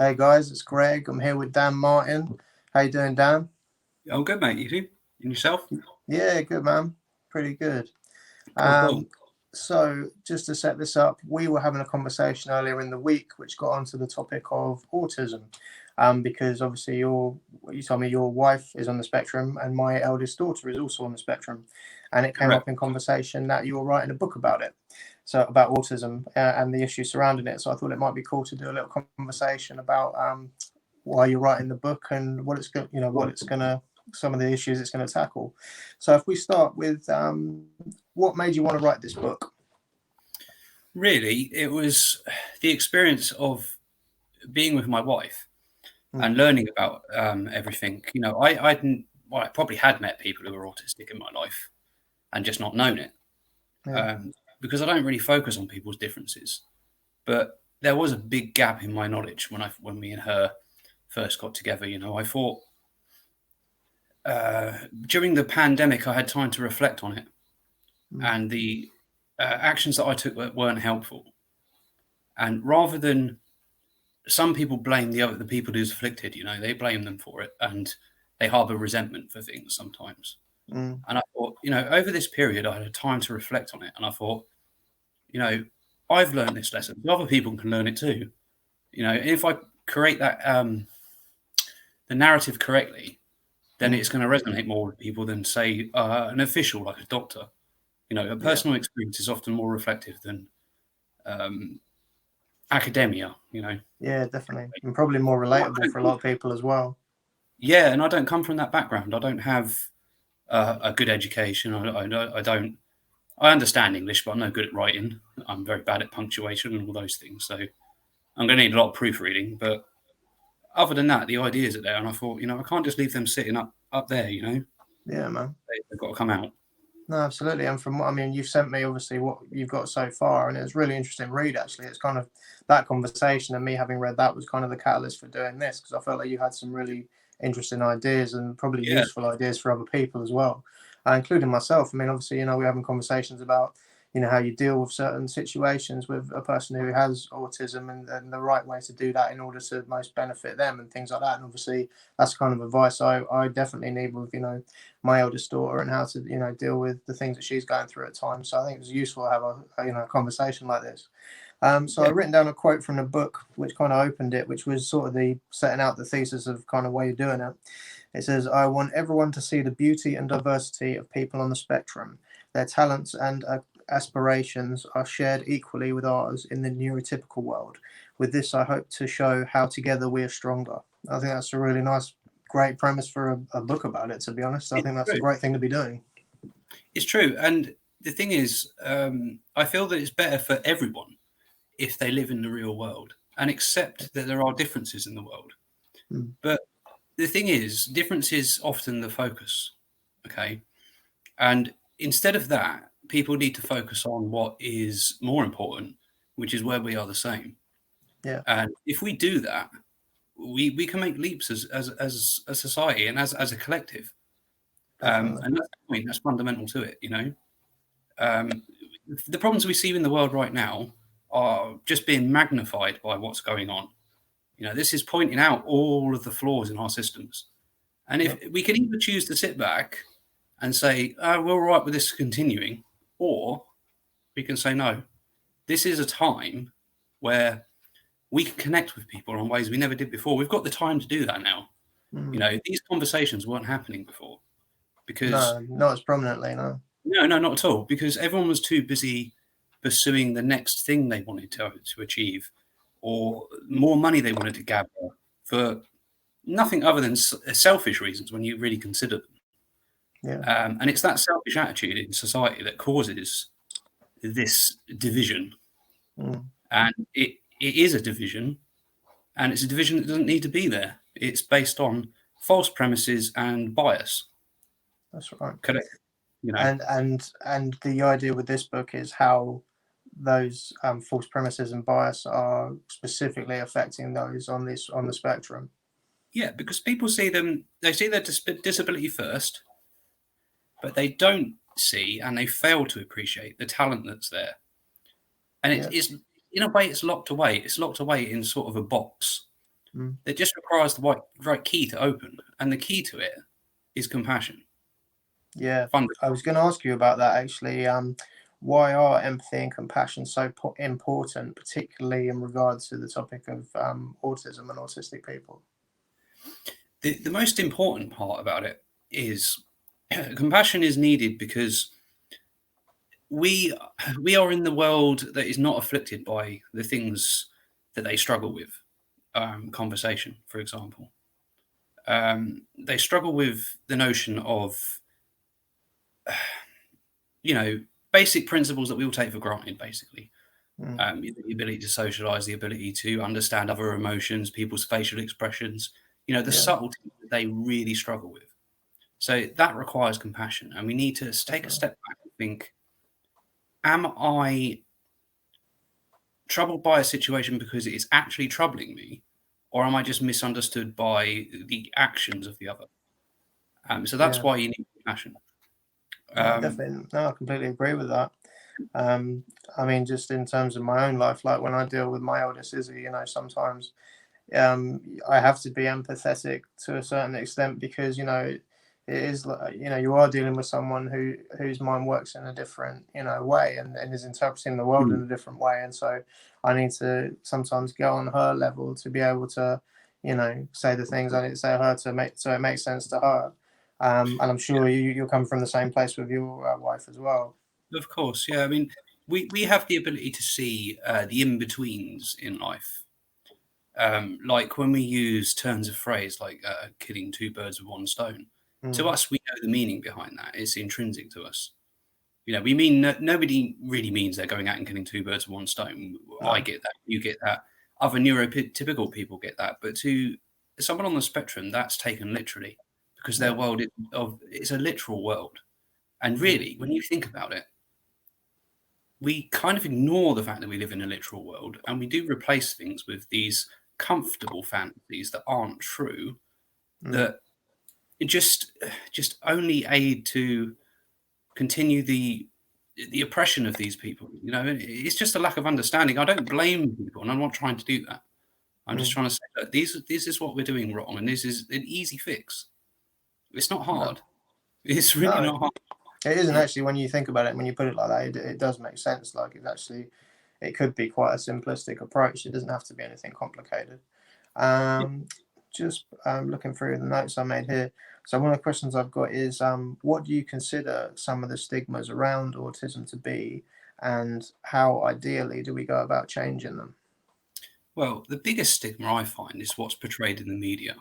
Hey guys, it's Greg. I'm here with Dan Martin. How you doing, Dan? I'm good, mate. You too? And yourself? Yeah, good man. Pretty good. Cool. Um, so just to set this up, we were having a conversation earlier in the week, which got onto the topic of autism. Because obviously you told me your wife is on the spectrum, and my eldest daughter is also on the spectrum, and it came Correct. up in conversation that you were writing a book about it, so about autism and the issues surrounding it. So I thought it might be cool to do a little conversation about why you're writing the book and what it's going, what it's gonna, some of the issues it's going to tackle. So if we start with what made you want to write this book? Really, it was the experience of being with my wife and Mm, learning about everything. I didn't. Well, I probably had met people who were autistic in my life and just not known it yeah. um, because I don't really focus on people's differences. But there was a big gap in my knowledge when me and her first got together. I thought during the pandemic I had time to reflect on it, Mm, and the actions that I took weren't helpful. And rather than some people blame the people who's afflicted, they blame them for it, and they harbour resentment for things sometimes. mm, And I thought, over this period, I had time to reflect on it, and I thought, you know, I've learned this lesson. Other people can learn it too. If I create that the narrative correctly, then mm. it's going to resonate more with people than say an official like a doctor. A Yeah, personal experience is often more reflective than um, academia. yeah, definitely, and probably more relatable for a lot of people as well. Yeah, and I don't come from that background. I don't have a good education. I don't. I understand English, but I'm no good at writing. I'm very bad at punctuation and all those things. So I'm going to need a lot of proofreading. But other than that, the ideas are there, and I thought, I can't just leave them sitting up there. Yeah, man. They've got to come out. No, absolutely. And from what I mean, you've sent me obviously what you've got so far, and it's really interesting read. Actually, it's kind of that conversation and me having read that was kind of the catalyst for doing this because I felt like you had some really interesting ideas and probably Yeah, useful ideas for other people as well, including myself. I mean, obviously, we're having conversations about how you deal with certain situations with a person who has autism and the right way to do that in order to most benefit them and things like that. And obviously, that's kind of advice I definitely need with my eldest daughter and how to deal with the things that she's going through at times. So I think it was useful to have a conversation like this. So yeah, I've written down a quote from the book which kind of opened it, which was sort of the setting out the thesis of kind of why you're doing it. It says, "I want everyone to see the beauty and diversity of people on the spectrum. Their talents and aspirations are shared equally with ours in the neurotypical world. With this, I hope to show how together we are stronger." I think that's a really nice, great premise for a book about it, to be honest. I it's think that's a true. great thing to be doing. It's true. And the thing is, I feel that it's better for everyone if they live in the real world and accept that there are differences in the world. Mm, But the thing is, difference is often the focus. Okay. And instead of that, people need to focus on what is more important, which is where we are the same. yeah, And if we do that, we can make leaps as a society and as a collective. definitely. And that's the point, that's fundamental to it. Um, the problems we see in the world right now are just being magnified by what's going on. This is pointing out all of the flaws in our systems. And if Yep. we can either choose to sit back and say, oh, we're all right with this continuing, or we can say, no, this is a time where we can connect with people in ways we never did before. We've got the time to do that now. Mm. These conversations weren't happening before because, No, not as prominently, no. no, not at all, because everyone was too busy pursuing the next thing they wanted to achieve or more money they wanted to gather for nothing other than selfish reasons when you really consider them. Yeah. And it's that selfish attitude in society that causes this division. Mm. And it is a division, and it's a division that doesn't need to be there. It's based on false premises and bias. That's right. Correct. And the idea with this book is how those false premises and bias are specifically affecting those on the spectrum. Yeah, because people they see their disability first, but they don't see and they fail to appreciate the talent that's there. And Yeah. it's in a way, it's locked away. It's locked away in sort of a box. Mm. It just requires the right key to open, and the key to it is compassion. Yeah, Fundamental. I was going to ask you about that actually. Why are empathy and compassion so important, particularly in regards to the topic of autism and autistic people? The most important part about it is compassion is needed because we we are in the world that is not afflicted by the things that they struggle with. Conversation, for example, they struggle with the notion of you know basic principles that we all take for granted. Basically, Mm. the ability to socialize, the ability to understand other emotions, people's facial expressions. The Yeah, subtlety that they really struggle with. So that requires compassion, and we need to take a definitely. step back and think: am I troubled by a situation because it is actually troubling me, or am I just misunderstood by the actions of the other? So that's Yeah, why you need compassion. no, Um, definitely. No, I completely agree with that. Um, I mean, just in terms of my own life, like when I deal with my eldest Izzy, sometimes I have to be empathetic to a certain extent because it is like you are dealing with someone whose mind works in a different way and is interpreting the world in mm, a different way, and so I need to sometimes go on her level to be able to say the things I need to say to her to make so it makes sense to her. And I'm sure you'll come from the same place with your wife as well. of course, yeah. I mean, we have the ability to see the in betweens in life. Like when we use turns of phrase like killing two birds with one stone. To Mm, us, we know the meaning behind that. It's intrinsic to us. We mean nobody really means they're going out and killing two birds with one stone. I no, get that. You get that. Other neurotypical people get that. But to someone on the spectrum, that's taken literally because their yeah, world it's a literal world. And mm, really, when you think about it, we kind of ignore the fact that we live in a literal world and we do replace things with these comfortable fantasies that aren't true, mm, that just only aid to continue the oppression of these people. It's just a lack of understanding. I don't blame people, and I'm not trying to do that. I'm just mm, trying to say that this is what we're doing wrong, and this is an easy fix. It's not no, hard. It's really no. not hard. It isn't Yeah. actually when you think about it. When you put it like that, it does make sense. Like it could be quite a simplistic approach. It doesn't have to be anything complicated. Um, just looking through the notes I made here. So one of the questions I've got is, what do you consider some of the stigmas around autism to be, and how ideally do we go about changing them? Well, the biggest stigma I find is what's portrayed in the media,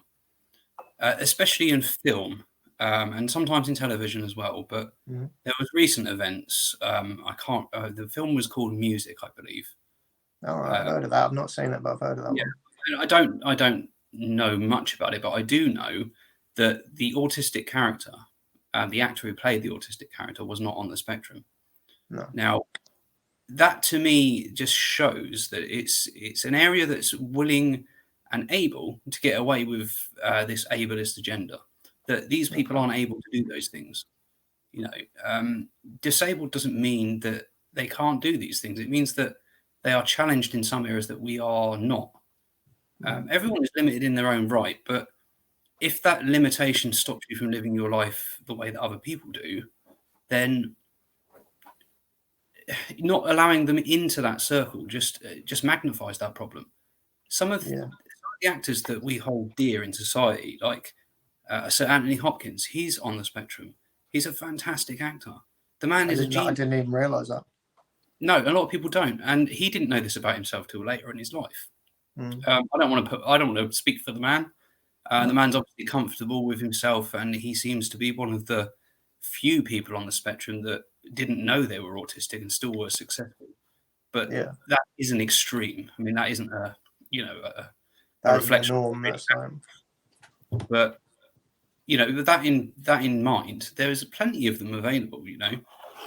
especially in film, and sometimes in television as well. But Mhm. there was recent events. I can't. The film was called Music, I believe. All right, I've Uh, heard of that. I've not seen it, but I've heard of that yeah, one. and I don't know much about it, but I do know that the autistic character, the actor who played the autistic character, was not on the spectrum. No. Now, that to me just shows that it's an area that's willing and able to get away with this ableist agenda. That these people Okay. aren't able to do those things. You know, disabled doesn't mean that they can't do these things. It means that they are challenged in some areas that we are not. Mm. Everyone is limited in their own right, but if that limitation stops you from living your life the way that other people do, then not allowing them into that circle just magnifies that problem. Yeah. Some of the actors that we hold dear in society, like Sir Anthony Hopkins, he's on the spectrum. He's a fantastic actor. The man I is a didn't. I genius. didn't even realize that. No, a lot of people don't, and he didn't know this about himself till later in his life. Mm. I don't want to speak for the man. The No. man's obviously comfortable with himself, and he seems to be one of the few people on the spectrum that didn't know they were autistic and still were successful. But Yeah. that is an extreme. I mean, that isn't a you know a That isn't the reflection of norm. what really That's happened. But with that in mind, there is plenty of them available.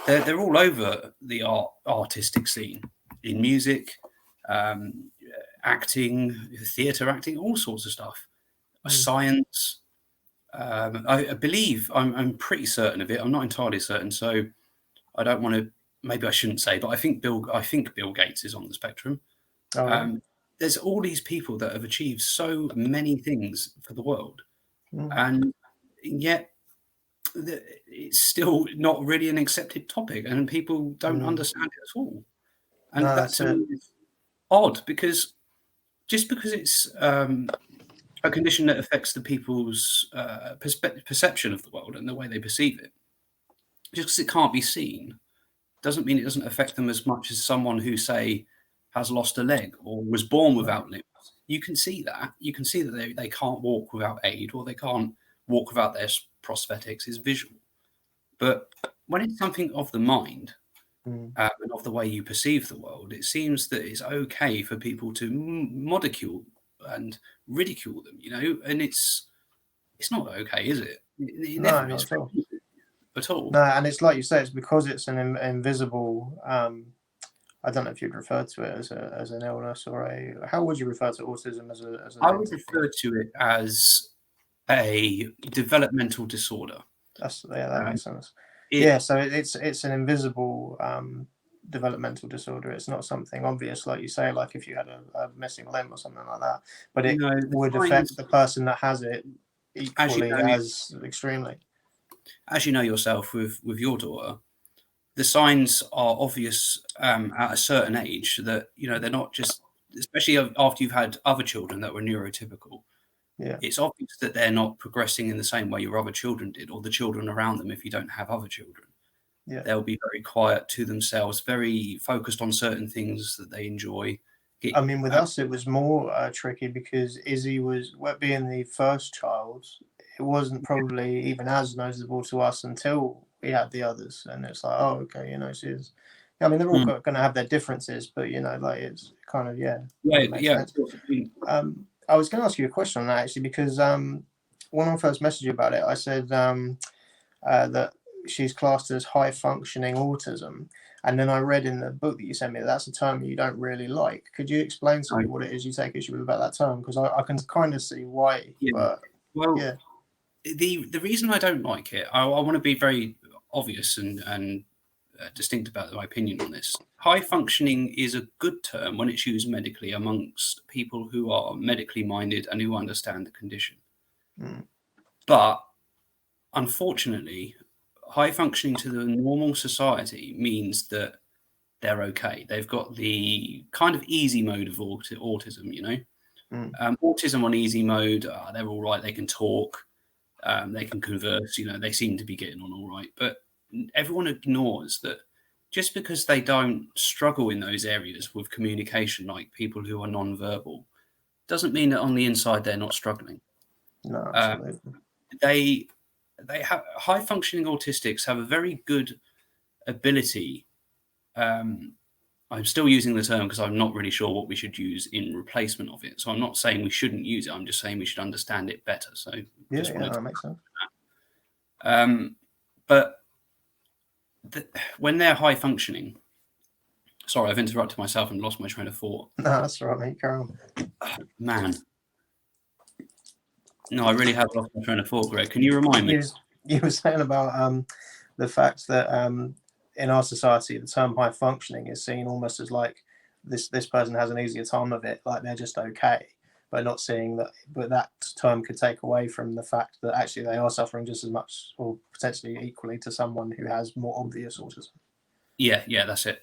They're all over the artistic scene in music, um, acting, theatre acting, all sorts of stuff. Mm. Science. I believe I'm pretty certain of it. I'm not entirely certain, so I don't want to. Maybe I shouldn't say, but I think Bill Gates is on the spectrum. Oh, really? Um, there's all these people that have achieved so many things for the world, Mm. and yet it's still not really an accepted topic, and people don't understand it at all. And No, that that's to it. me is odd, because just because it's a condition that affects the people's perception of the world and the way they perceive it, just because it can't be seen, doesn't mean it doesn't affect them as much as someone who, say, has lost a leg or was born No. without limbs. You can see that. You can see that they can't walk without aid, or they can't walk without their prosthetics. It's visual. But when it's something of the mind, Mm. and of the way you perceive the world, it seems that it's okay for people to modicule and ridicule them, and it's not okay, is it? It No, never not is at all. at all. No, and it's like you say, it's because it's an invisible. I don't know if you'd refer to it as an illness or a. How would you refer to autism as an I would entity? refer to it as a developmental disorder. That Um, makes sense. it Yeah, so it's an invisible developmental disorder. It's not something obvious, like you say, like if you had a missing limb or something like that. But it the would affect signs, the person that has it as you equally know, as extremely. yourself with your daughter, the signs are obvious at a certain age, that they're not just, especially after you've had other children that were neurotypical. Yeah, It's obvious that they're not progressing in the same way your other children did, or the children around them. If you don't have other children, yeah. they'll be very quiet to themselves, very focused on certain things that they enjoy. I mean, with us, it was more tricky because Izzy was, well, being the first child, it wasn't probably even as noticeable to us until we had the others. And it's like, oh, okay, she's, I mean, they're all Mm. going to have their differences, but, like it's kind of, yeah, Yeah, it makes yeah, of sense. course. I was going to ask you a question on that actually, because when I first messaged you about it, I said that she's classed as high functioning autism. And then I read in the book that you sent me that's a term you don't really like. Could you explain to me what it is you take issue with about that term? Because I can kind of see why, Yeah. but Well, yeah. the reason I don't like it, I want to be very obvious and distinct about my opinion on this. High functioning is a good term when it's used medically amongst people who are medically minded and who understand the condition. Mm. But unfortunately, high functioning to the normal society means that they're okay. They've got the kind of easy mode of autism. Mm. Autism on easy mode, they're all right. They can talk, they can converse. They seem to be getting on all right. But everyone ignores that just because they don't struggle in those areas with communication, like people who are non-verbal, doesn't mean that on the inside they're not struggling. No, Um, absolutely. they have high functioning autistics have a very good ability. I'm still using the term because I'm not really sure what we should use in replacement of it. So I'm not saying we shouldn't use it. I'm just saying we should understand it better. So Yeah, just yeah, wanted to. that makes sense. But when they're high functioning, sorry, I've interrupted myself and lost my train of thought. No, that's all right, mate. Carry on. Man, no, I really have lost my train of thought, Greg. Can you remind me? You were saying about the fact that in our society, the term high functioning is seen almost as like this person has an easier time of it, like they're just okay, but not seeing that. But that term could take away from the fact that actually they are suffering just as much, or potentially equally, to someone who has more obvious autism. Yeah, that's it.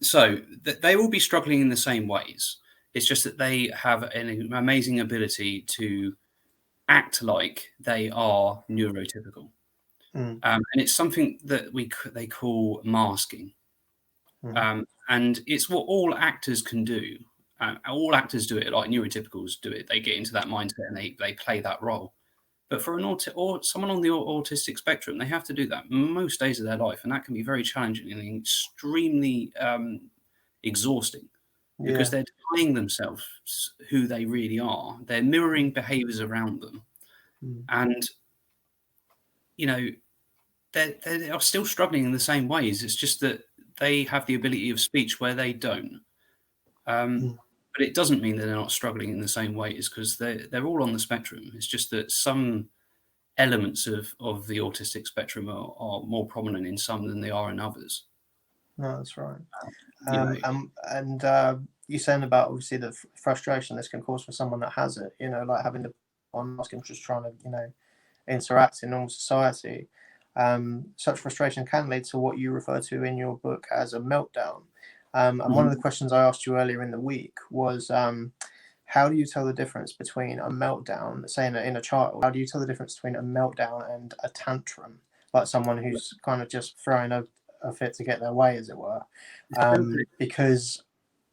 So they will be struggling in the same ways. It's just that they have an amazing ability to act like they are neurotypical. Mm. And it's something that they call masking. Mm. And it's what all actors can do. All actors do it, like neurotypicals do it. They get into that mindset and they play that role. But for or someone on the autistic spectrum, they have to do that most days of their life, and that can be very challenging and extremely exhausting, because Yeah. they're denying themselves who they really are. They're mirroring behaviours around them, Mm. and you know they are still struggling in the same ways. It's just that they have the ability of speech where they don't. Mm. But it doesn't mean that they're not struggling in the same ways, because they're all on the spectrum. It's just that some elements of the autistic spectrum are more prominent in some than they are in others. No, that's right. You know, And you're saying about obviously the frustration this can cause for someone that has it, like having the on mask and just trying to, interact in normal society. Such frustration can lead to what you refer to in your book as a meltdown. And one of the questions I asked you earlier in the week was, how do you tell the difference between a meltdown, say in a child, how do you tell the difference between a meltdown and a tantrum, like someone who's kind of just throwing a fit to get their way, as it were? Because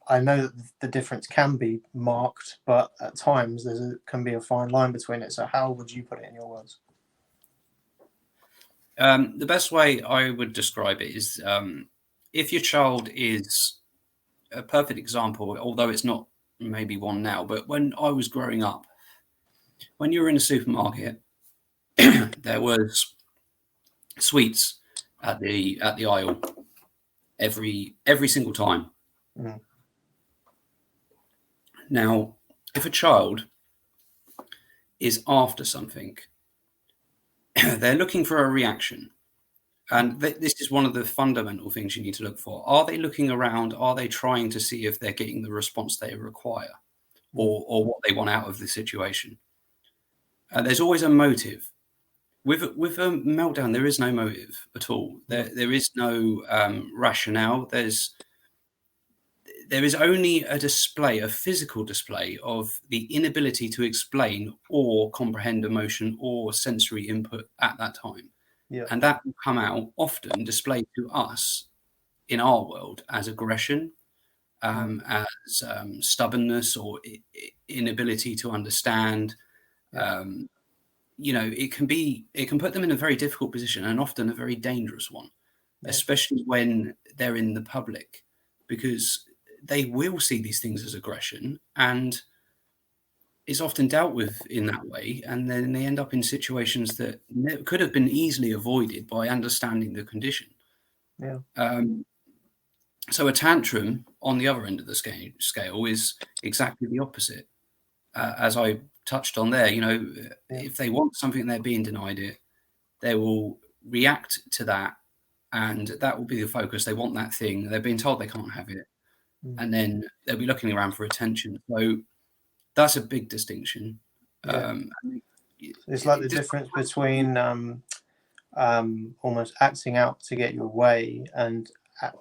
I know that the difference can be marked, but at times can be a fine line between it. So how would you put it in your words? The best way I would describe it is, if your child is a perfect example, although it's not maybe one now, but when I was growing up, when you were in a supermarket, there was sweets at the aisle every single time. Mm. Now, if a child is after something, they're looking for a reaction. And this is one of the fundamental things you need to look for. Are they looking around? Are they trying to see if they're getting the response they require, or what they want out of the situation? There's always a motive. With a meltdown, there is no motive at all. There is no rationale. There is only a display, a physical display of the inability to explain or comprehend emotion or sensory input at that time. Yeah. And that will come out often displayed to us in our world as aggression, as stubbornness or inability to understand. It can put them in a very difficult position, and often a very dangerous one, especially when they're in the public, because they will see these things as aggression, and it's often dealt with in that way, and then they end up in situations that could have been easily avoided by understanding the condition. Yeah. So a tantrum on the other end of the scale is exactly the opposite. As I touched on there, if they want something and they're being denied it, they will react to that, and that will be the focus. They want that thing. They're being told they can't have it, and then they'll be looking around for attention. So that's a big distinction. It's like the difference between almost acting out to get your way and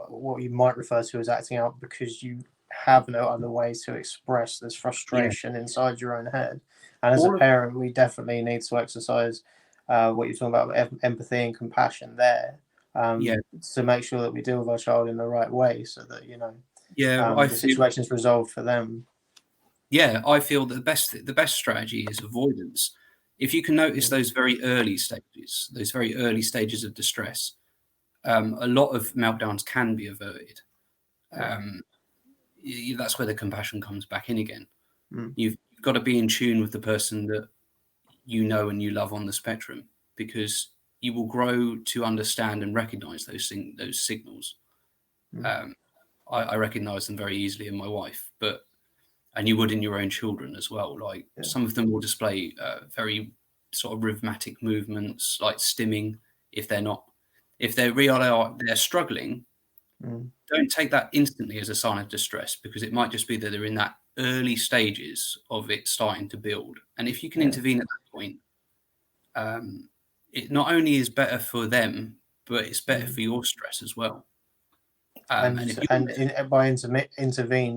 what you might refer to as acting out because you have no other way to express this frustration inside your own head. And as a parent, we definitely need to exercise what you're talking about, empathy and compassion there, to make sure that we deal with our child in the right way, so that the situation is resolved for them. Yeah, I feel that the best strategy is avoidance. If you can notice those very early stages of distress, a lot of meltdowns can be averted. That's where the compassion comes back in again. You've got to be in tune with the person that you know and you love on the spectrum, because you will grow to understand and recognize those signals. I recognize them very easily in my wife, and you would in your own children as well. Like some of them will display very sort of rhythmic movements, like stimming. If they're struggling, don't take that instantly as a sign of distress, because it might just be that they're in that early stages of it starting to build. And if you can intervene at that point, it not only is better for them, but it's better for your stress as well. By intervene,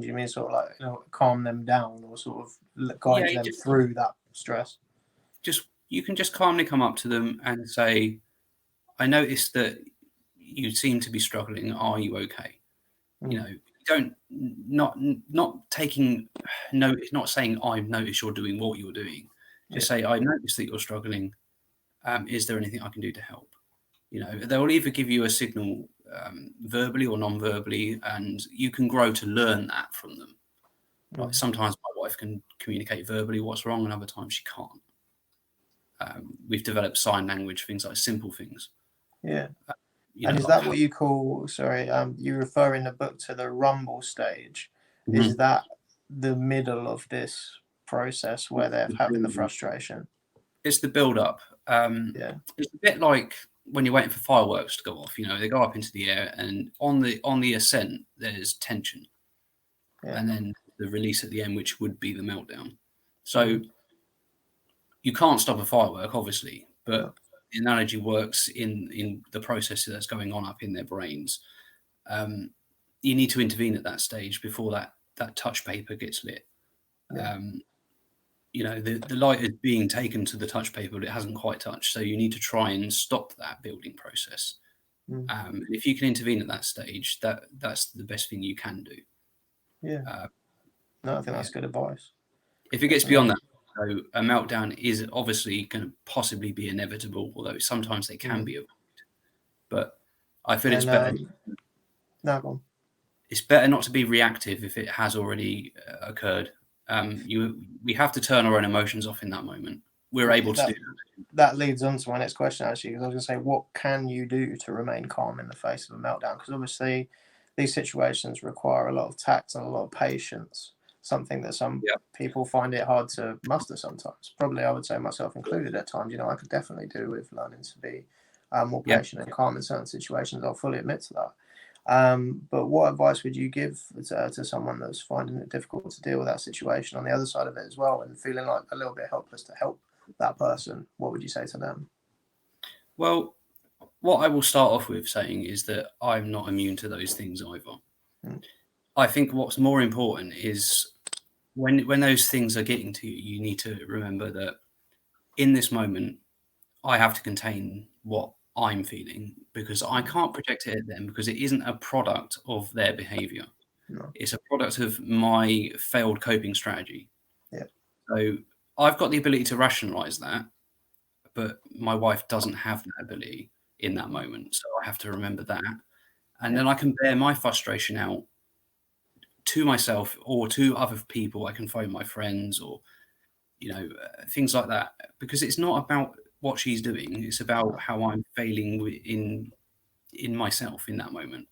do you mean sort of like calm them down, or sort of guide them through that stress? You can just calmly come up to them and say, "I noticed that you seem to be struggling. Are you okay?" Not taking notice, not saying, "I've noticed you're doing what you're doing." Just say, "I noticed that you're struggling. Is there anything I can do to help?" They'll either give you a signal verbally or non-verbally, and you can grow to learn that from them. Like sometimes my wife can communicate verbally what's wrong, and other times she can't. We've developed sign language, things like simple things. And is that what you call? Sorry, you refer in the book to the rumble stage. Is that the middle of this process where they're having the frustration? It's the build-up. It's a bit like when you're waiting for fireworks to go off. They go up into the air, and on the ascent there's tension. and then the release at the end, which would be the meltdown. So you can't stop a firework, obviously, but the analogy works in the process that's going on up in their brains. You need to intervene at that stage before that touch paper gets lit. The light is being taken to the touch paper, but it hasn't quite touched. So you need to try and stop that building process. If you can intervene at that stage, that's the best thing you can do. No, I think that's good advice. If it gets beyond that, so a meltdown is obviously going to possibly be inevitable, although sometimes they can be avoided. But I feel it's better. No, go on. It's better not to be reactive if it has already occurred. We have to turn our own emotions off in that moment. We're able to do that. That leads on to my next question, actually, because I was going to say, what can you do to remain calm in the face of a meltdown? Because obviously, these situations require a lot of tact and a lot of patience, something that some people find it hard to muster sometimes. Probably, I would say myself included at times. I could definitely do with learning to be more patient and calm in certain situations. I'll fully admit to that. But what advice would you give to someone that's finding it difficult to deal with that situation on the other side of it as well, and feeling like a little bit helpless to help that person? What would you say to them? Well, what I will start off with saying is that I'm not immune to those things either. I think what's more important is when those things are getting to you, you need to remember that in this moment, I have to contain what I'm feeling, because I can't project it at them, because it isn't a product of their behavior. It's a product of my failed coping strategy. So I've got the ability to rationalize that, but my wife doesn't have that ability in that moment. So I have to remember that. And then I can bear my frustration out to myself or to other people. I can phone my friends or, things like that, because it's not about what she's doing. It's about how I'm failing in myself in that moment.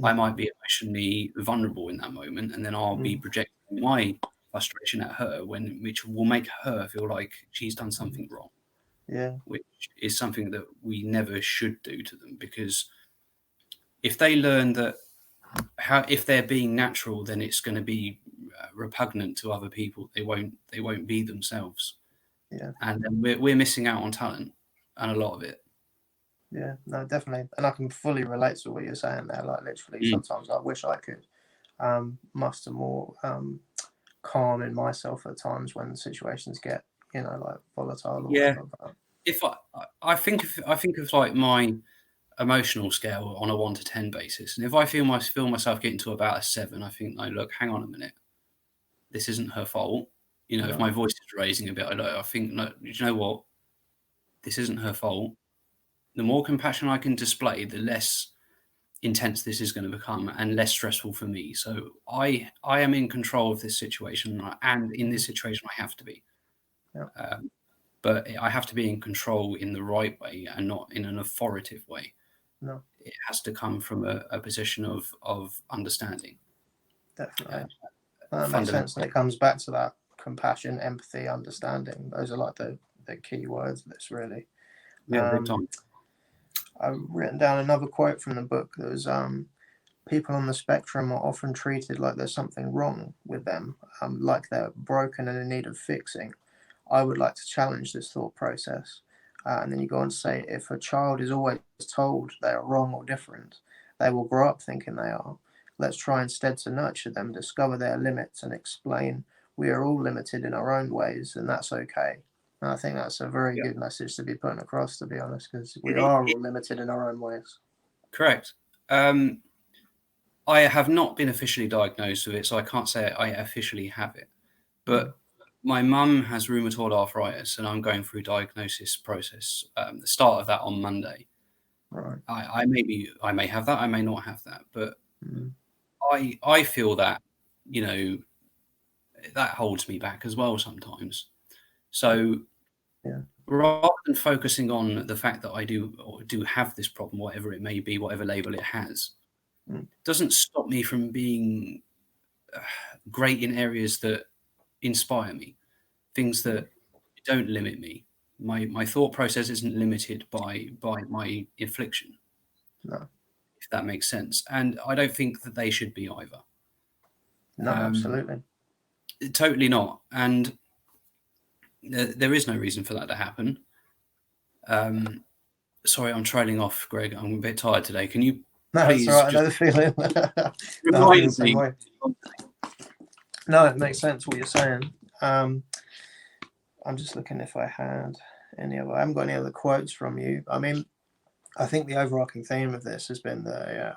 I might be emotionally vulnerable in that moment, and then I'll be projecting my frustration at her, which will make her feel like she's done something wrong. Which is something that we never should do to them, because if they learn that if they're being natural, then it's going to be repugnant to other people. They won't be themselves. And then we're missing out on talent and a lot of it. Yeah, no, definitely. And I can fully relate to what you're saying there. Like, literally, sometimes I wish I could muster more calm in myself at times when situations get, like volatile or whatever. If I think of like my emotional scale on a 1 to 10 basis, and if I feel myself getting to about a 7, I think, no, look, hang on a minute, this isn't her fault. If my voice is raising a bit, I think, no, you know what, this isn't her fault. The more compassion I can display, the less intense this is going to become and less stressful for me. So I am in control of this situation, and in this situation I have to be. But I have to be in control in the right way and not in an authoritative way. It has to come from a position of understanding. Definitely. That makes sense. And it comes back to that compassion, empathy, understanding. Those are like the key words of this, really. Big time. I've written down another quote from the book that was, people on the spectrum are often treated like there's something wrong with them, like they're broken and in need of fixing. I would like to challenge this thought process. And then you go on to say, if a child is always told they are wrong or different, they will grow up thinking they are. Let's try instead to nurture them, discover their limits, and explain we are all limited in our own ways, and that's okay. And I think that's a very good message to be putting across, to be honest, because we are all limited in our own ways. Correct. I have not been officially diagnosed with it, so I can't say I officially have it. But my mum has rheumatoid arthritis, and I'm going through diagnosis process. The start of that on Monday. Right. I may have that, I may not have that, but I feel that, that holds me back as well sometimes. So rather than focusing on the fact that I do have this problem, whatever it may be, whatever label it has, doesn't stop me from being great in areas that inspire me, things that don't limit me. My thought process isn't limited by my affliction. No. If that makes sense. And I don't think that they should be either. No, absolutely. Totally not. And there is no reason for that to happen. Sorry, I'm trailing off, Greg. I'm a bit tired today. Can you No, that's all please right. I know the just feeling. No, I feel the remind same me? way. No, it makes sense what you're saying. I'm just looking if I had any other. I haven't got any other quotes from you. I mean, I think the overarching theme of this has been that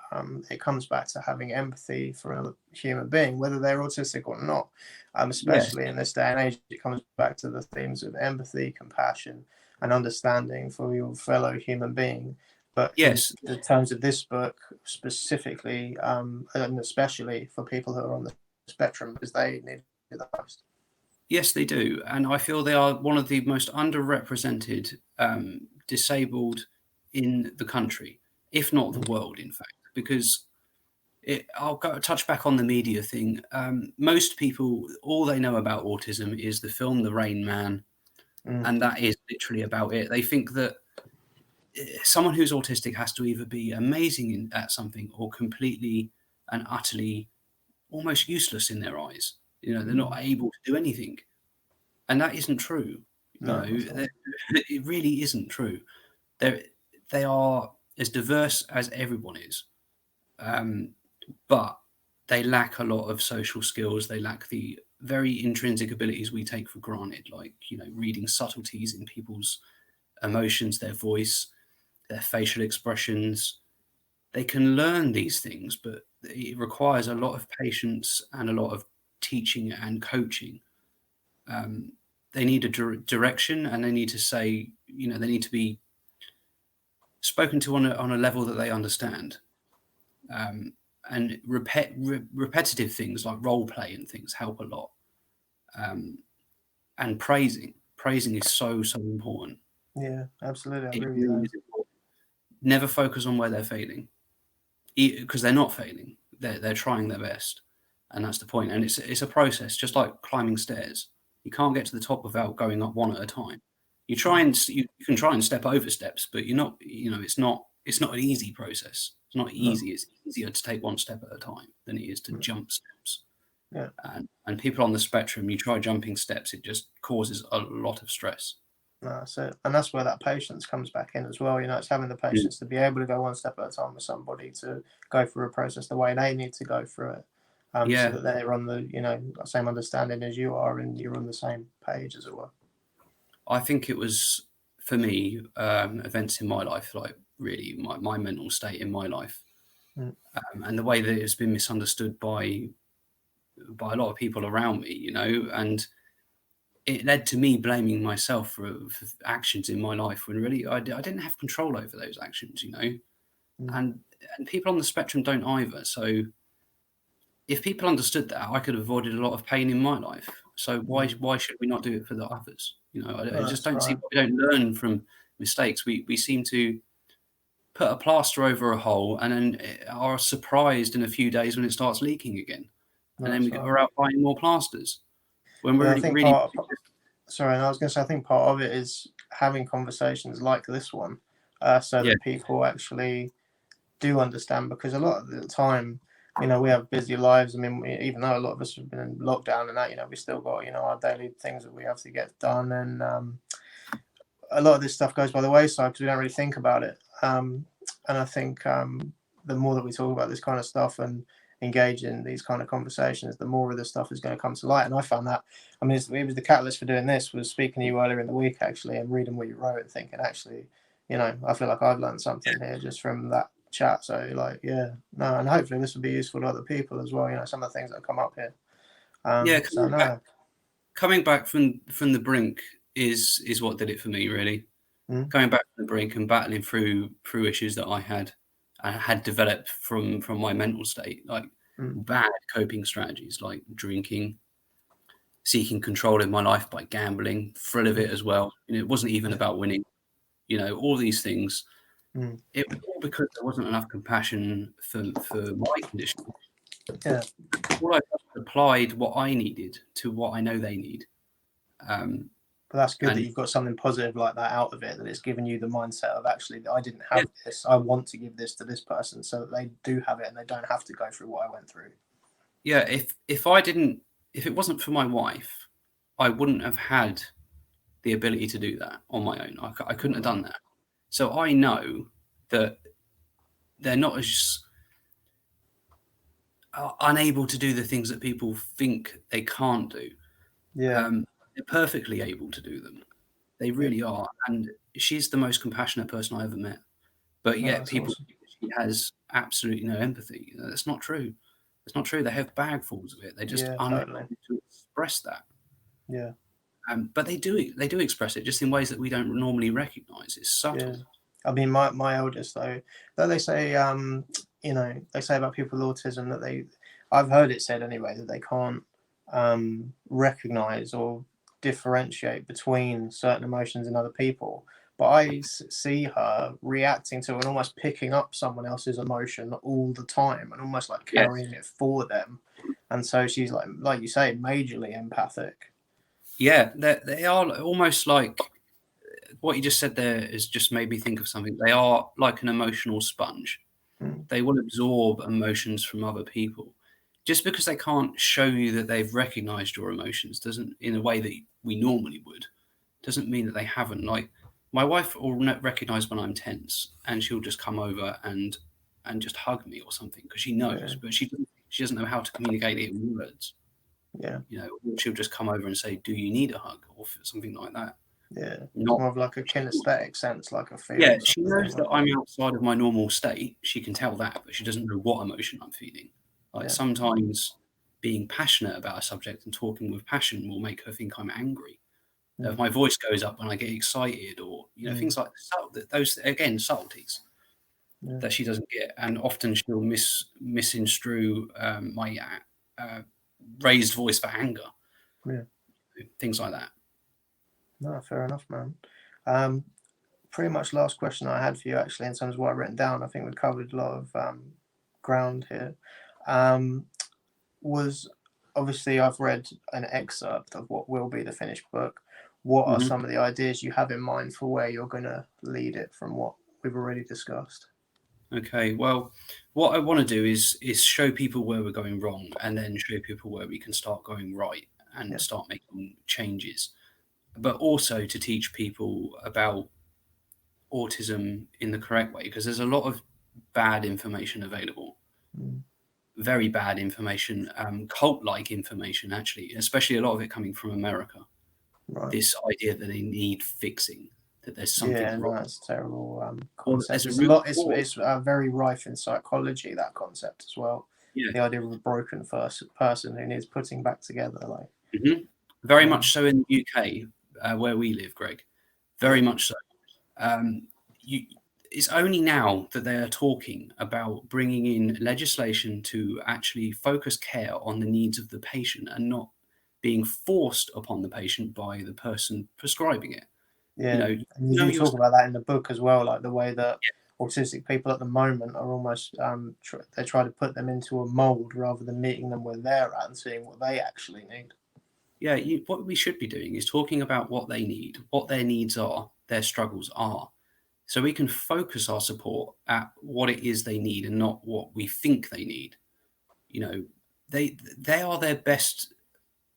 it comes back to having empathy for another human being, whether they're autistic or not. Yes, Especially in this day and age, it comes back to the themes of empathy, compassion, and understanding for your fellow human being. But in yes, the terms of this book, specifically, and especially for people who are on the spectrum, because they need it the most. yes, they do. And I feel they are one of the most underrepresented disabled in the country, if not the world, in fact, because I'll go touch back on the media thing. Most people, all they know about autism is the film The Rain Man, Mm, and that is literally about it. They think that someone who's autistic has to either be amazing at something or completely and utterly almost useless in their eyes. They're not able to do anything, and that isn't true. no, that's not. It really isn't true. They are as diverse as everyone is, but they lack a lot of social skills. They lack the very intrinsic abilities we take for granted, like reading subtleties in people's emotions, their voice, their facial expressions. They can learn these things, but it requires a lot of patience and a lot of teaching and coaching. They need a direction, and they need to say, they need to be spoken to on a level that they understand. And repetitive things like role play and things help a lot. And praising is so important. Yeah, absolutely. I It agree with you really there. is important. Never focus on where they're failing, because they're not failing. They're trying their best, and that's the point. And it's a process, just like climbing stairs. You can't get to the top without going up one at a time. You can try and step over steps, but you're not. It's not an easy process. It's not No. easy. It's easier to take one step at a time than it is to Mm, jump steps. yeah. And people on the spectrum, you try jumping steps, it just causes a lot of stress. No, that's it. And that's where that patience comes back in as well. It's having the Mm. patience to be able to go one step at a time with somebody, to go through a process the way they need to go through it. So Yeah, that they're on the, same understanding as you are, and you're on the same page, as it were. I think it was for me events in my life, like really my mental state in my life, Mm, and the way that it's been misunderstood by a lot of people around me, and it led to me blaming myself for actions in my life when really I didn't have control over those actions. mm, And people on the spectrum don't either. So if people understood that, I could have avoided a lot of pain in my life. So why mm. why should we not do it for the others? I No, just that's don't see right. why we don't learn from mistakes. We seem to put a plaster over a hole and then are surprised in a few days when it starts leaking again, No, and then we that's go right. out buying more plasters when we're And I really, think really sorry, and I was going to say, I think part of it is having conversations like this one, so yeah, that people actually do understand, because a lot of the time, we have busy lives. I mean, even though a lot of us have been in lockdown and that, we still got, our daily things that we have to get done. And a lot of this stuff goes by the wayside because we don't really think about it. And I think the more that we talk about this kind of stuff and engage in these kind of conversations, the more of this stuff is going to come to light. And I found that, I mean, it was the catalyst for doing this was speaking to you earlier in the week, actually, and reading what you wrote and thinking, actually, I feel like I've learned something here just from that chat. So, like, yeah, no, and hopefully this will be useful to other people as well. Some of the things that come up here. yeah. So no. Coming back from the brink is what did it for me, really. Mm, Coming back from the brink and battling through issues that I had developed from my mental state, like mm, bad coping strategies like drinking, seeking control in my life by gambling, thrill of it mm, as well. It wasn't even yeah, about winning, all these things. mm, It was all because there wasn't enough compassion for my condition. yeah. All I applied what I needed to what I know they need. Um, But that's good that and you've got something positive like that out of it, that it's given you the mindset of, actually, that I didn't yeah, have this. I want to give this to this person so that they do have it and they don't have to go through what I went through. yeah, if it wasn't for my wife, I wouldn't have had the ability to do that on my own. I couldn't have done that. So I know that they're not as unable to do the things that people think they can't do. Yeah, They're perfectly able to do them. They yeah. really are. And she's the most compassionate person I ever met. But No, yet that's people awesome. think that she has absolutely no empathy. That's not true. It's not true. They have bagfuls of it. They're just Yeah, unable totally. to express that. Yeah, But they do. They do express it just in ways that we don't normally recognise. It's yeah. subtle. I mean, my eldest though they say they say about people with autism that I've heard it said anyway that they can't recognize or differentiate between certain emotions in other people. But see her reacting to and almost picking up someone else's emotion all the time and almost like Yes. carrying it for them. And so she's like you say, majorly empathic. Yeah. They are almost like what you just said there has just made me think of something. They are like an emotional sponge. Mm, They will absorb emotions from other people. Just because they can't show you that they've recognized your emotions doesn't, in a way that we normally would, doesn't mean that they haven't. Like my wife will recognize when I'm tense, and she'll just come over and just hug me or something because she yeah, knows, but she doesn't know how to communicate it in words. yeah, Or she'll just come over and say, "Do you need a hug?" or something like that. yeah. It's Not more of like a kinesthetic sense, like a Yeah, feel sort she of thing. knows that Like, I'm outside of my normal state. She can tell that, but she doesn't know what emotion I'm feeling. Like yeah, sometimes being passionate about a subject and talking with passion will make her think I'm angry. If mm, my voice goes up when I get excited, or mm, things like those again subtleties yeah, that she doesn't get, and often she'll misconstrue my raised voice for anger, yeah. things like that. No, fair enough, man. Um, Pretty much last question I had for you, actually, in terms of what I've written down. I think we covered a lot of ground here. Um, was Obviously I've read an excerpt of what will be the finished book. What are Mhm. some of the ideas you have in mind for where you're going to lead it from what we've already discussed? Okay, well, what I want to do is show people where we're going wrong, and then show people where we can start going right and Yeah. start making changes. But also to teach people about autism in the correct way, because there's a lot of bad information available, Mm, very bad information, cult-like information, actually, especially a lot of it coming from America. right. This idea that they need fixing, that there's something Yeah, wrong, no, that's a terrible or that concept. there's a It's a root lot. cause. It's very rife in psychology, that concept as well. Yeah. The idea of a broken first person who needs putting back together. Like, Mhm. Very yeah, much so in the UK, where we live, Greg. Very yeah, much so. Um, you, it's only now that they are talking about bringing in legislation to actually focus care on the needs of the patient and not being forced upon the patient by the person prescribing it. yeah. You And you know do yourself. talk about that in the book as well, like the way that autistic people at the moment are almost they try to put them into a mold rather than meeting them where they're at and seeing what they actually need. Yeah, what we should be doing is talking about what they need, what their needs are, their struggles are, so we can focus our support at what it is they need and not what we think they need. You know, they are their best.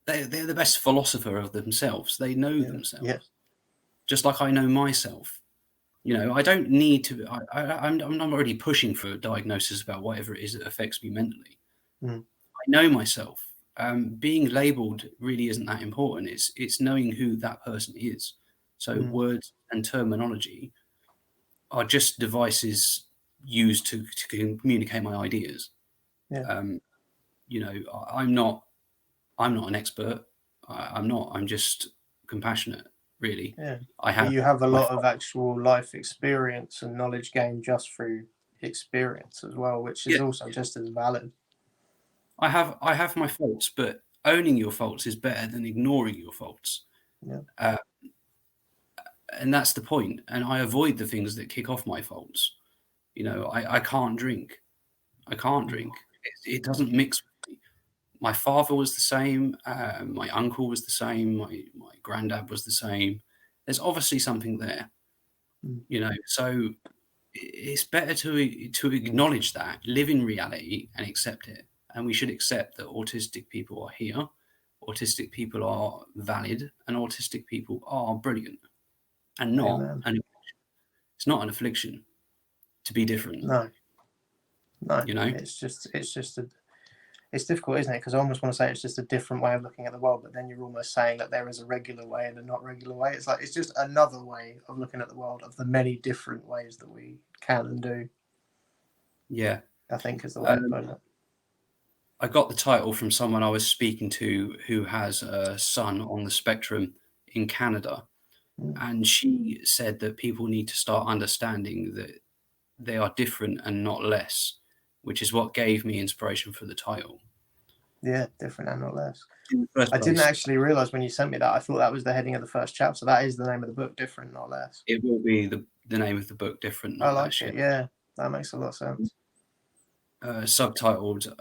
They're the best philosopher of themselves. They know Yeah, yeah, themselves, just like I know myself. I don't need to. I'm not already pushing for a diagnosis about whatever it is that affects me mentally. mm, I know myself. Being labelled really isn't that important. It's knowing who that person is. So mm, words and terminology are just devices used to communicate my ideas. yeah, Um, I'm not an expert. I'm not. I'm just compassionate. Really, yeah. I But have you have a my lot of actual life experience and knowledge gained just through experience as well, which is yeah. also just as valid. I have my faults, but owning your faults is better than ignoring your faults. Yeah, Uh, and that's the point. And I avoid the things that kick off my faults. I can't drink. I can't mm, drink. It doesn't mix with me. My father was the same. My uncle was the same. My granddad was the same. There's obviously something there, mm, So it's better to acknowledge that, live in reality, and accept it, and we should accept that autistic people are here, autistic people are valid, and autistic people are brilliant, and Amen. it's not an affliction to be different. No. You know, It's just it's difficult, isn't it? Because I almost want to say it's just a different way of looking at the world, but then you're almost saying that there is a regular way and a not regular way. It's like it's just another way of looking at the world of the many different ways that we can and do. yeah. I think is the way to put it. I got the title from someone I was speaking to who has a son on the spectrum in Canada. And she said that people need to start understanding that they are different and not less, which is what gave me inspiration for the title. Yeah, different and not less. In the first I didn't place, actually realise when you sent me that. I thought that was the heading of the first chapter. So that is the name of the book, different, not less. it will be the name of the book, different, I not like less. it. Yeah, that makes a lot of sense. Subtitled,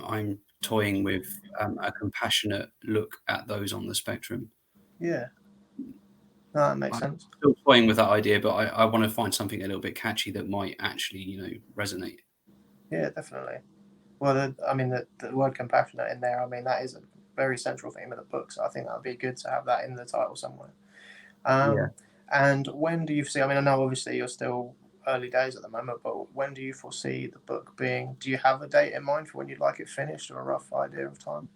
I'm toying with a compassionate look at those on the spectrum. Yeah, no, that makes sense. Still toying with that idea, but I want to find something a little bit catchy that might actually, resonate. Yeah, definitely. Well, the word compassionate in there, I mean, that is a very central theme of the book. So I think that would be good to have that in the title somewhere. Yeah. And when do you see, I mean, I know obviously you're still early days at the moment, but when do you foresee the book being, do you have a date in mind for when you'd like it finished or a rough idea of time?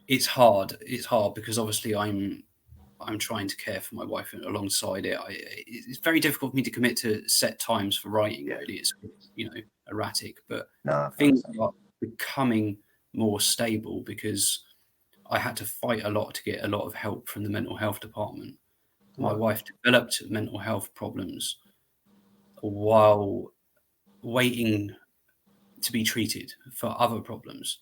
It's hard. It's hard because obviously I'm trying to care for my wife alongside it. It's very difficult for me to commit to set times for writing. Yeah. Really, it's erratic. But No, I can things understand. are becoming more stable because I had to fight a lot to get a lot of help from the mental health department. My Right. wife developed mental health problems while waiting to be treated for other problems.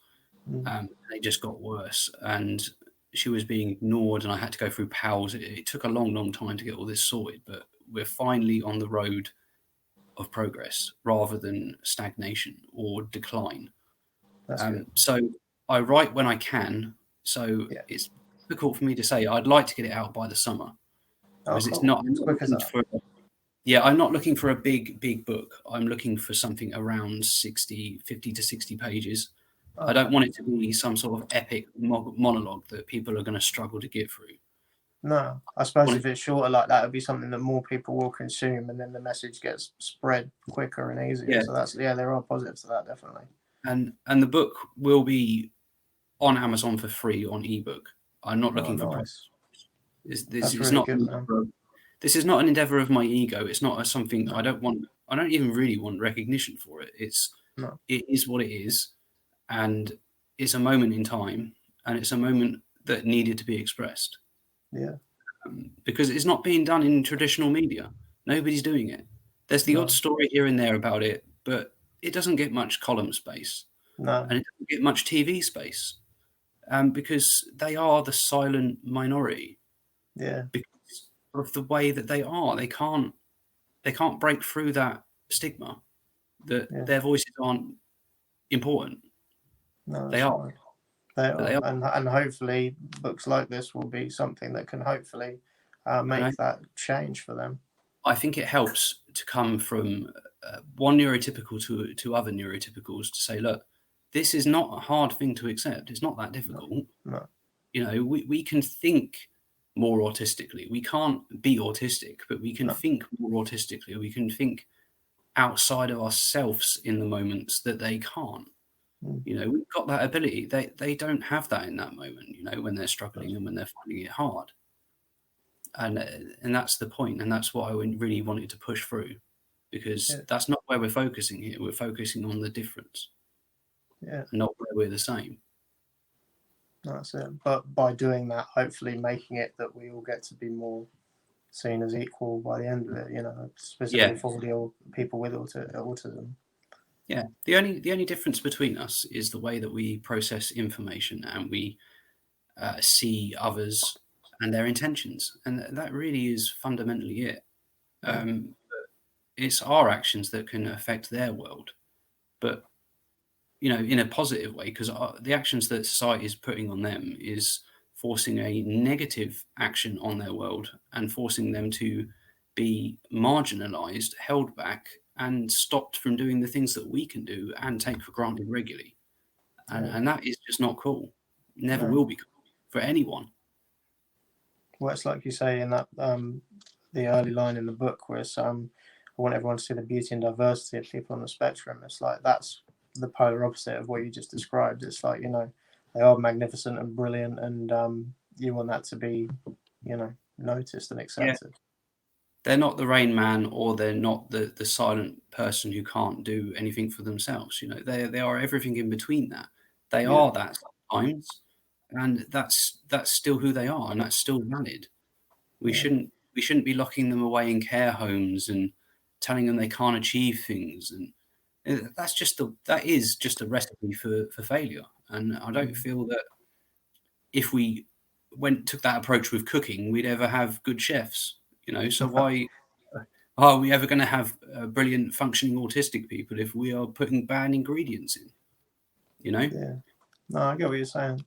They just got worse, and she was being ignored, and I had to go through PALS. It took a long, long time to get all this sorted, but we're finally on the road of progress rather than stagnation or decline. That's good. So I write when I can. So Yeah. it's difficult for me to say. I'd like to get it out by the summer Oh, because it's cool. not. I'm As not quick as looking that. for. Yeah, I'm not looking for a big book. I'm looking for something around 50 to 60 pages. I don't Okay. want it to be some sort of epic monologue that people are going to struggle to get through. No, I suppose if it's shorter like that, it'd be something that more people will consume, and then the message gets spread quicker and easier. Yeah, So that's, yeah, there are positives to that, definitely. and the book will be on Amazon for free on ebook. I'm not Oh, looking for nice. this. That's really good, man. This is not an endeavor of my ego. It's not something I don't want. I don't even really want recognition for it. No. It is what it is, and it's a moment in time, and it's a moment that needed to be expressed. Yeah. Because it's not being done in traditional media. Nobody's doing it. There's the odd No. story here and there about it, but it doesn't get much column space, No. and it doesn't get much TV space, because they are the silent minority Yeah. because of the way that they are. They can't break through that stigma that Yeah. their voices aren't important. No, They that's are. right. They But they are, are. and hopefully books like this will be something that can hopefully And make that change for them. I think it helps to come from one neurotypical to other neurotypicals to say, look, this is not a hard thing to accept. It's not that difficult. No. We can think more autistically. We can't be autistic, but we can No. think more autistically. We can think outside of ourselves in the moments that they can't. We've got that ability. They don't have that in that moment, when they're struggling and when they're finding it hard. And that's the point, and that's what I really wanted to push through, because Yeah. that's not where we're focusing here. We're focusing on the difference, Yeah. and not where we're the same. That's it. But by doing that, hopefully making it that we all get to be more seen as equal by the end of it, specifically Yeah, for the people with autism. yeah. The only difference between us is the way that we process information and we see others and their intentions, and that really is fundamentally it. It's our actions that can affect their world, but in a positive way, because the actions that society is putting on them is forcing a negative action on their world and forcing them to be marginalized, held back, and stopped from doing the things that we can do and take for granted regularly. and that is just not cool. Never No. will be cool for anyone. Well, it's like you say in that the early line in the book where I want everyone to see the beauty and diversity of people on the spectrum. It's like that's the polar opposite of what you just described. It's like, they are magnificent and brilliant, and you want that to be, noticed and Yeah. accepted. They're not the Rain Man, or they're not the silent person who can't do anything for themselves. They are everything in between that. They Yeah. are that sometimes, and that's still who they are, and that's still valid. We Yeah. shouldn't be locking them away in care homes and telling them they can't achieve things, and that is just a recipe for failure. And I don't feel that if we took that approach with cooking, we'd ever have good chefs. So why are we ever going to have brilliant functioning autistic people if we are putting bad ingredients in? Yeah. No, I get what you're saying.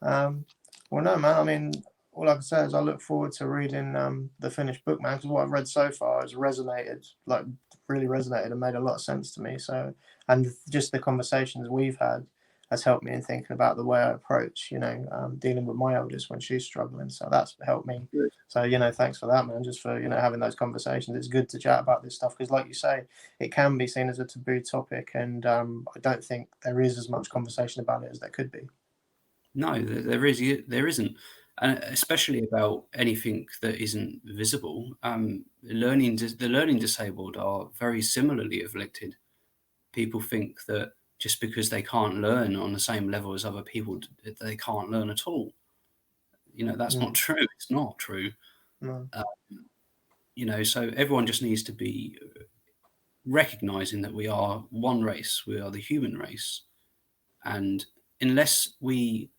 Well, no, man. I mean, all I can say is I look forward to reading the finished book, man. Because what I've read so far has resonated, like really resonated, and made a lot of sense to me. So, and just the conversations we've had has helped me in thinking about the way I approach, dealing with my eldest when she's struggling. So that's helped me. Good. So, thanks for that, man. Just for having those conversations. It's good to chat about this stuff because, like you say, it can be seen as a taboo topic, and I don't think there is as much conversation about it as there could be. No, there isn't, and especially about anything that isn't visible. The learning disabled are very similarly afflicted. People think that just because they can't learn on the same level as other people, they can't learn at all. That's not true. It's not true. No. So everyone just needs to be recognizing that we are one race. We are the human race, and unless we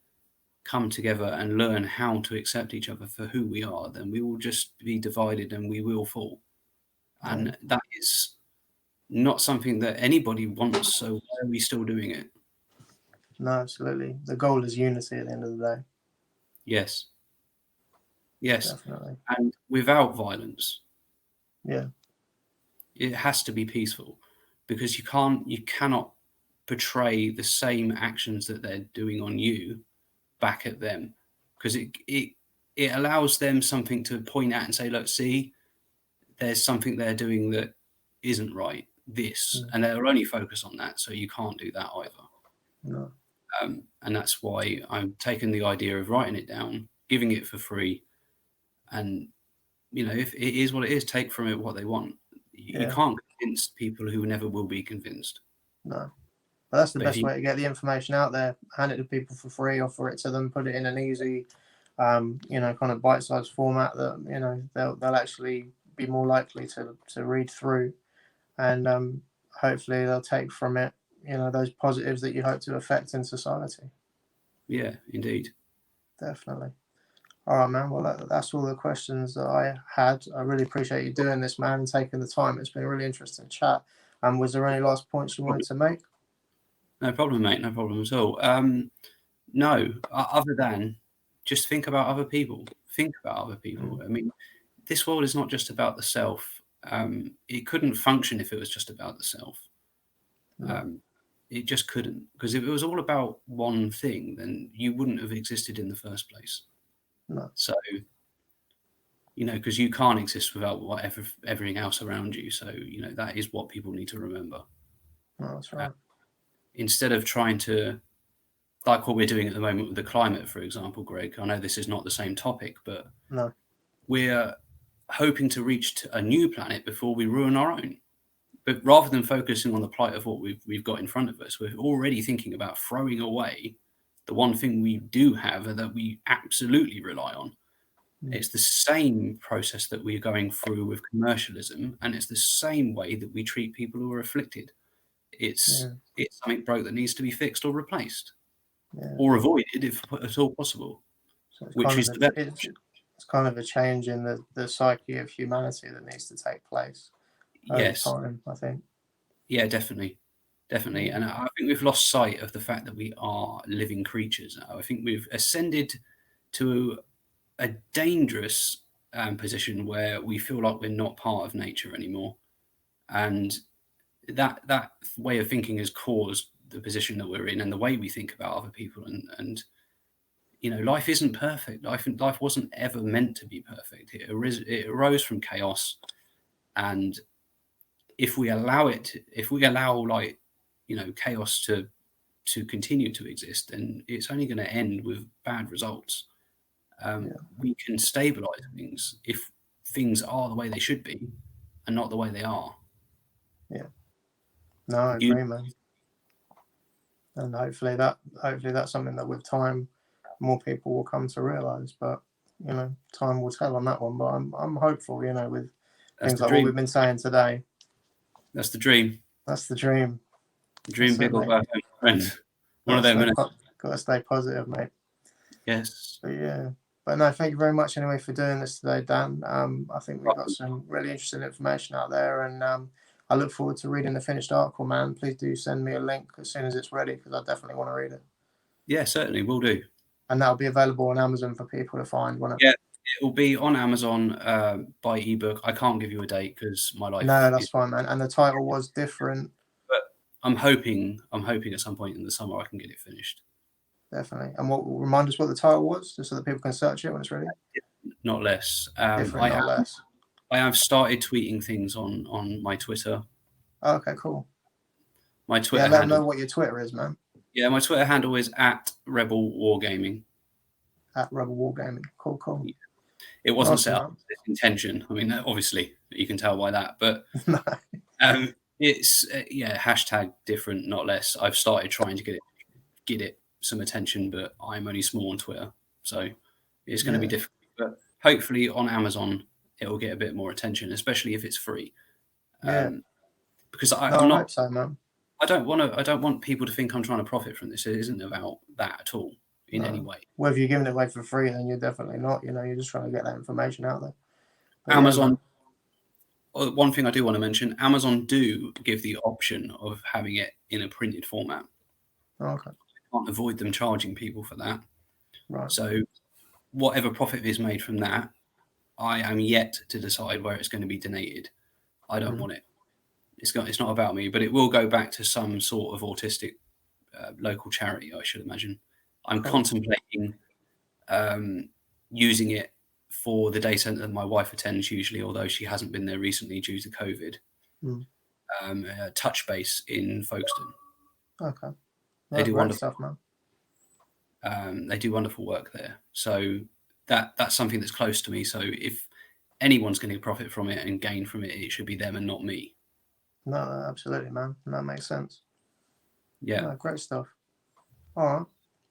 come together and learn how to accept each other for who we are, then we will just be divided and we will fall. And that is not something that anybody wants. So why are we still doing it? No, absolutely. The goal is unity at the end of the day. Yes. Yes. Definitely. And without violence. Yeah. It has to be peaceful, because you cannot portray the same actions that they're doing on you back at them, because it allows them something to point at and say, look, see, there's something they're doing that isn't right, and they'll only focus on that, so you can't do that either. No. And that's why I'm taking the idea of writing it down, giving it for free, and if it is what it is, take from it what they want. You can't convince people who never will be convinced. No. But that's the But best way to get the information out there. Hand it to people for free, offer it to them, put it in an easy, kind of bite-sized format that, they'll actually be more likely to read through, and hopefully they'll take from it, those positives that you hope to affect in society. Yeah, indeed. Definitely. All right, man. Well, that's all the questions that I had. I really appreciate you doing this, man, and taking the time. It's been a really interesting chat. Was there any last points you wanted to make? No problem, mate. No problem at all. No, other than just think about other people. Think about other people. I mean, this world is not just about the self. It couldn't function if it was just about the self. It just couldn't, because if it was all about one thing, then you wouldn't have existed in the first place. No. So, because you can't exist without everything else around you. So, that is what people need to remember. No, that's right. Instead of trying to, like what we're doing at the moment with the climate, for example, Greg, I know this is not the same topic, but No. we're hoping to reach a new planet before we ruin our own. But rather than focusing on the plight of what we've got in front of us, we're already thinking about throwing away the one thing we do have and that we absolutely rely on. It's the same process that we're going through with commercialism, and it's the same way that we treat people who are afflicted. It's something broke that needs to be fixed or replaced, or avoided if at all possible. So it's kind of a change in the psyche of humanity that needs to take place over time, I think. Yeah, definitely. And I think we've lost sight of the fact that we are living creatures. I think we've ascended to a dangerous position where we feel like we're not part of nature anymore, and that way of thinking has caused the position that we're in and the way we think about other people, and you know, life isn't perfect. Life wasn't ever meant to be perfect. It arose from chaos, and if we allow like, you know, chaos to continue to exist, then it's only going to end with bad results. We can stabilize things if things are the way they should be and not the way they are. Yeah. No, I agree, man. And hopefully that's something that with time more people will come to realize. But you know, time will tell on that one. But I'm hopeful, you know, with things like what we've been saying today. That's the dream. That's the dream. Dream big or go home, friend. One of them minutes. Got to stay positive, mate. Yes. But yeah. But no, thank you very much anyway for doing this today, Dan. I think we've got some really interesting information out there, and I look forward to reading the finished article, man. Please do send me a link as soon as it's ready, because I definitely want to read it. Yeah, certainly, will do. And that'll be available on Amazon for people to find, won't it? Yeah, it will be on Amazon by ebook. I can't give you a date because my life. No, that's fine, man. And the title was different. But I'm hoping at some point in the summer I can get it finished. Definitely. And remind us what the title was, just so that people can search it when it's ready. Not less. Different, not less. I have started tweeting things on my Twitter. Oh, okay, cool. My Twitter. Yeah, let them know what your Twitter is, man. Yeah, my Twitter handle is @RebelWargaming. @RebelWargaming. Cool. Yeah. It wasn't set up with this intention. I mean, obviously you can tell by that, but it's #different, not less. I've started trying to get it some attention, but I'm only small on Twitter, so it's going to be difficult. But hopefully on Amazon it will get a bit more attention, especially if it's free. Because I hope so, man. I don't want people to think I'm trying to profit from this. It isn't about that at all in any way. Well, if you're giving it away for free, then you're definitely not. You know, you're just trying to get that information out there. But Amazon. One thing I do want to mention: Amazon do give the option of having it in a printed format. Okay. I can't avoid them charging people for that. Right. So, whatever profit is made from that, I am yet to decide where it's going to be donated. I don't want it. It's not about me, but it will go back to some sort of autistic local charity, I should imagine. I'm contemplating using it for the day centre that my wife attends usually, although she hasn't been there recently due to COVID. Touch Base in Folkestone. Okay. They do wonderful stuff, man. They do wonderful work there. So that's something that's close to me. So if anyone's going to profit from it and gain from it, it should be them and not me. No, absolutely, man. That makes sense. Yeah. No, great stuff. All right.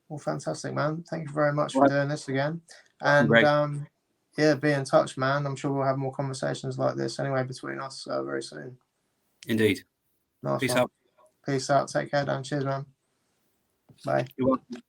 Well, fantastic, man. Thank you very much for doing this again. And be in touch, man. I'm sure we'll have more conversations like this anyway between us very soon. Indeed. Nice Peace one. out. Peace out. Take care, Dan. Cheers, man. Bye. You're welcome.